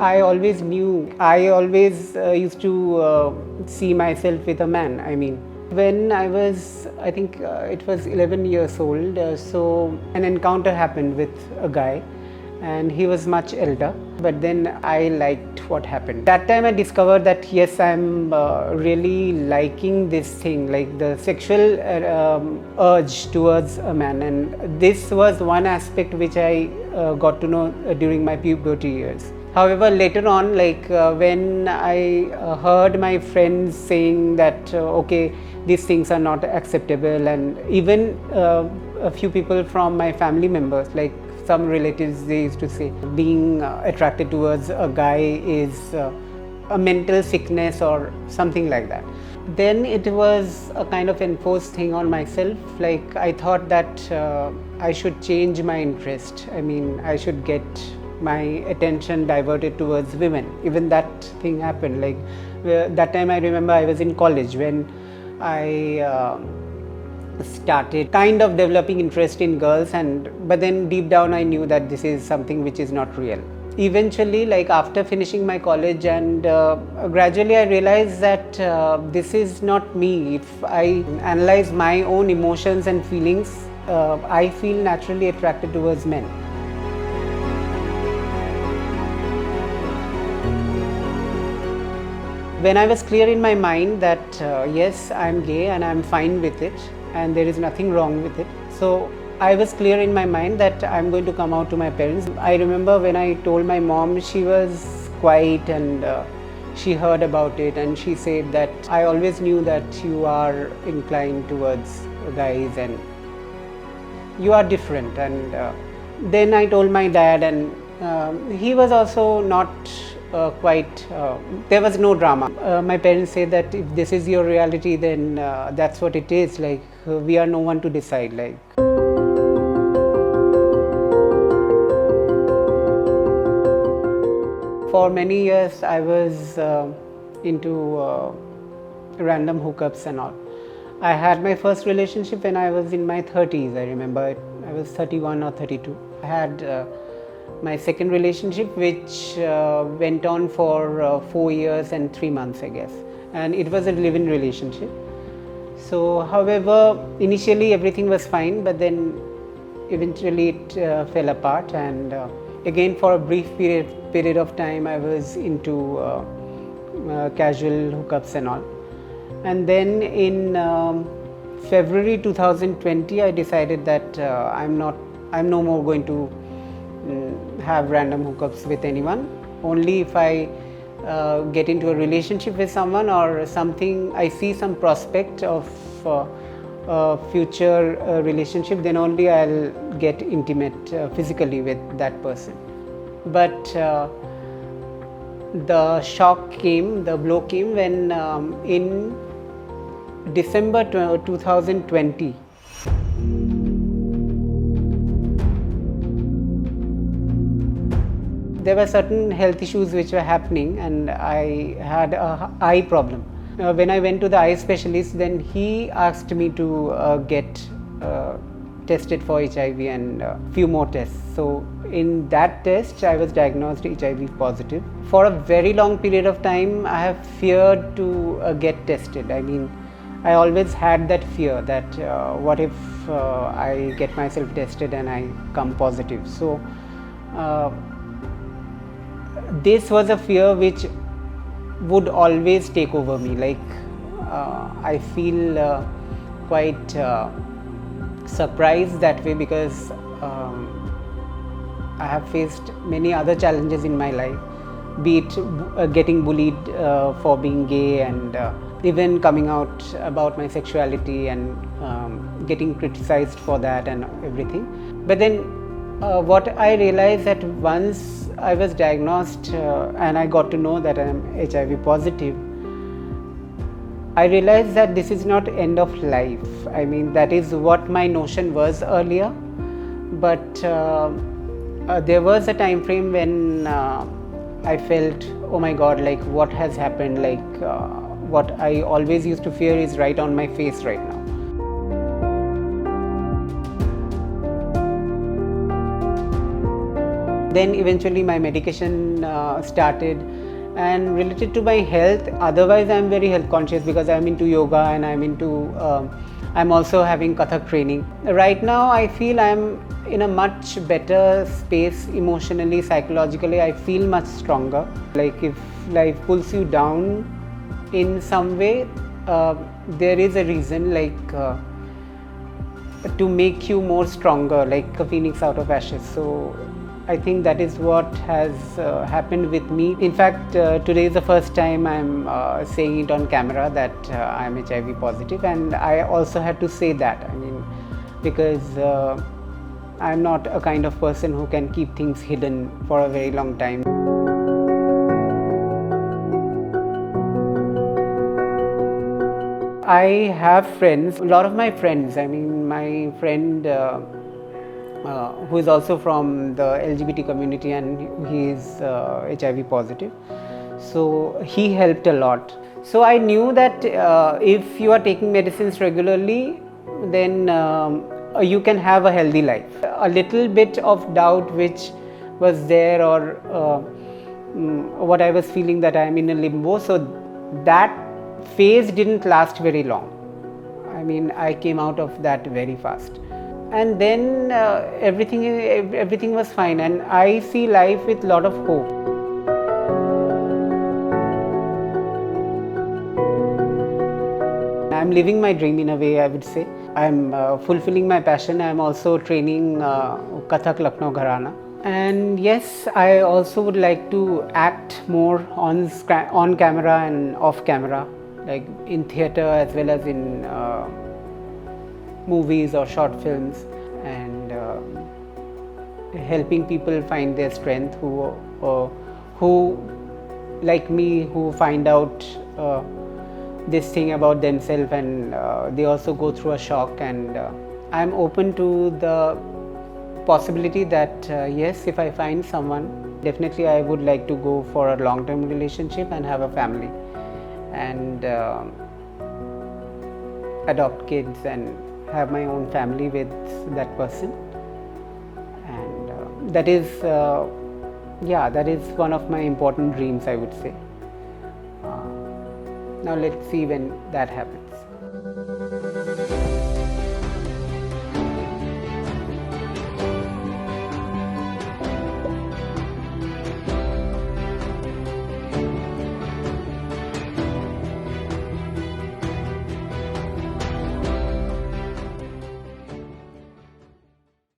I always knew, I always used to see myself with a man. I mean, when I was, I think it was 11 years old, so an encounter happened with a guy, and he was much elder, but then I liked what happened. That time I discovered that yes, I'm really liking this thing, like the sexual urge towards a man, and this was one aspect which I got to know during my puberty years. However, later on, like when I heard my friends saying that okay, these things are not acceptable, and even a few people from my family members, like some relatives, they used to say being attracted towards a guy is a mental sickness or something like that. Then it was a kind of enforced thing on myself. Like I thought that I should change my interest. I mean, I should get my attention diverted towards women. Even that thing happened. Like that time I remember I was in college when I started kind of developing interest in girls, but then deep down I knew that this is something which is not real. Eventually, like after finishing my college, and gradually I realized that this is not me. If I analyze my own emotions and feelings, I feel naturally attracted towards men. When I was clear in my mind that yes, I'm gay and I'm fine with it and there is nothing wrong with it. So I was clear in my mind that I'm going to come out to my parents. I remember when I told my mom, she was quiet and she heard about it, and she said that I always knew that you are inclined towards guys and you are different. And then I told my dad, and he was also not there was no drama. My parents said that if this is your reality, then that's what it is. Like we are no one to decide. Like. For many years, I was into random hookups and all. I had my first relationship when I was in my 30s. I remember I was 31 or 32. I had my second relationship, which went on for 4 years and 3 months, I guess. And it was a live-in relationship. So, however, initially everything was fine, but then eventually it fell apart. And again, for a brief period of time, I was into casual hookups and all. And then in February 2020, I decided that I'm no more going to have random hookups with anyone. Only if I get into a relationship with someone or something, I see some prospect of a future relationship, then only I'll get intimate physically with that person. But the shock came, the blow came when in December 2020, there were certain health issues which were happening, and I had an eye problem. When I went to the eye specialist, then he asked me to get tested for HIV and a few more tests. So in that test, I was diagnosed HIV positive. For a very long period of time, I have feared to get tested. I mean, I always had that fear that what if I get myself tested and I come positive. So this was a fear which would always take over me. Like I feel quite surprised that way, because I have faced many other challenges in my life, be it getting bullied for being gay, and even coming out about my sexuality and getting criticized for that and everything. But then what I realized, that once I was diagnosed and I got to know that I am HIV positive, I realized that this is not end of life. I mean, that is what my notion was earlier, but there was a time frame when I felt, oh my God, like what has happened, like what I always used to fear is right on my face right now. Then eventually my medication started, and related to my health, otherwise I'm very health conscious because I'm into yoga and I'm also having Kathak training. Right now I feel I'm in a much better space emotionally, psychologically. I feel much stronger. Like if life pulls you down in some way, there is a reason, to make you more stronger, like a phoenix out of ashes. So I think that is what has happened with me. In fact, today is the first time I'm saying it on camera that I'm HIV positive, and I also had to say that. I mean, because I'm not a kind of person who can keep things hidden for a very long time. I have friends, a lot of my friends, I mean my friend who is also from the LGBT community, and he is HIV positive. So he helped a lot. So I knew that if you are taking medicines regularly, then you can have a healthy life. A little bit of doubt which was there, or what I was feeling, that I am in a limbo. So that phase didn't last very long. I mean, I came out of that very fast. And then everything was fine, and I see life with a lot of hope. I'm living my dream in a way, I would say. I'm fulfilling my passion. I'm also training Kathak Lucknow Gharana. And yes, I also would like to act more on camera and off camera, like in theatre as well as in movies or short films, and helping people find their strength who like me, who find out this thing about themselves, and they also go through a shock. And I'm open to the possibility that yes, if I find someone, definitely I would like to go for a long-term relationship and have a family, and adopt kids and have my own family with that person. And that is one of my important dreams, I would say. Now let's see when that happens.